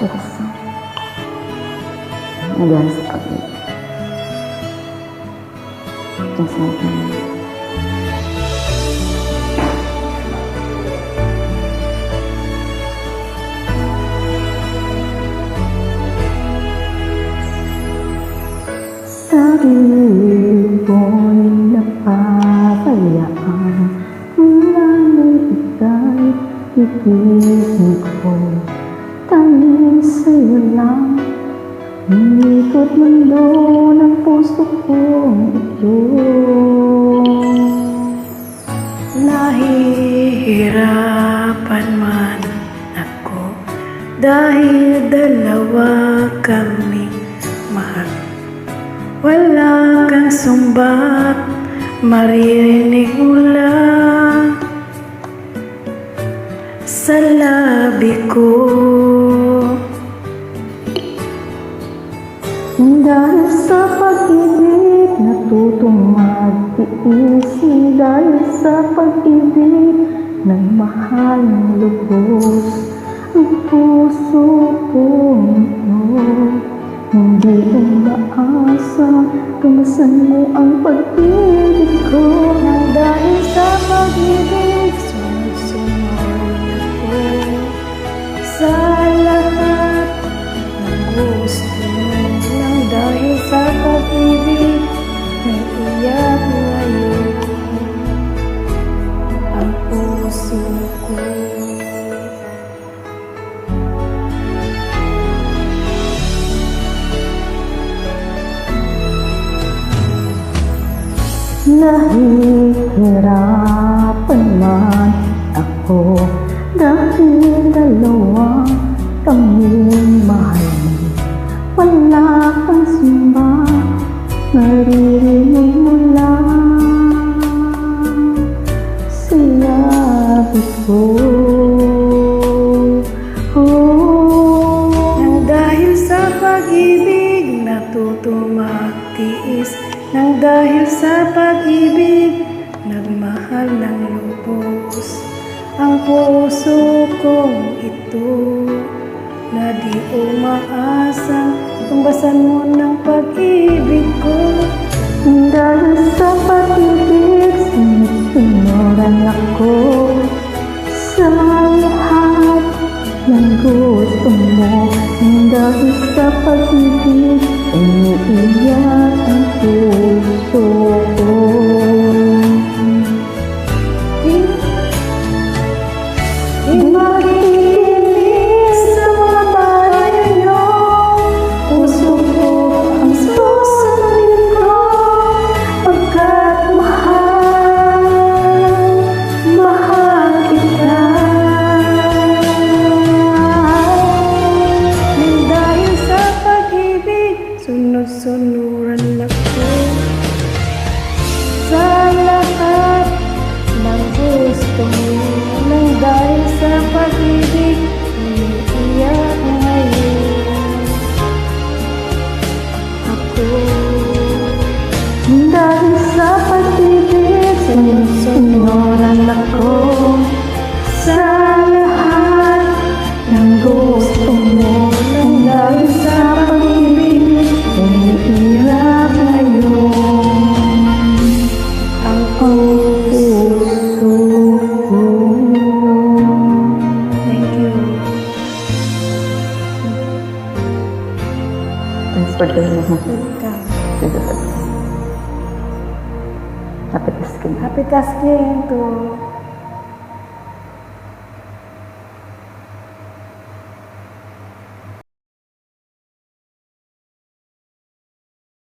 puso na dahil sa pag-ibig. Pasensya na. Sarili ko'y napabayaan, wala na'y ika'y ibigin ko. Tanging sa'yo lang, umikot mundo ng puso kong ito. Nahihirapan man ako dahil dalawa kami mahal. Wala kang sumbat, maririnig mo lang sa labi ko. Dahil sa pag-ibig, natutong magtiis. Dahil sa pag-ibig, nagmahal ng lubos ang puso kong ito. Hindi umaasa, tumasan mo ang pag-ibig ko. Nang dahil sa pag-ibig, sunod-sunod ako sa lahat ng gusto mo. Nang dahil sa pag-ibig, naiiyak ngayon ang puso ko. Nahihirapan man ako dahil dalawa kaming mahal mo. Wala kang sumba, maririnig mo lang sinabi ko. Nang dahil sa pag-ibig, natuto magtiis. Nang dahil sa pag-ibig, nagmahal ng lubos ang puso kong ito, na di umaasa, tumbasan mo ng pag-ibig ko. Dahil sa pag-ibig, sinusunuran ako sa lahat ng gusto mo. Dahil sa pag-ibig, umiiyak ang puso ko. Di makikinig sa mga payo nyo, puso ko ang susunod ko, pagkat mahal kita. Nang dahil sa pag-ibig, sunod-sunuran ako sa lahat ng gusto mo. Nang dahil sa pag-ibig, umiiyak ngayon ako. Dahil sa pag-ibig, sinusunuran ako sa lahat ng gusto mo. Nang dahil sa pag-ibig, umiiyak ngayon ang puso ko. Thank you. Thanks for doing it. Welcome. Happy tasking. Happy tasking to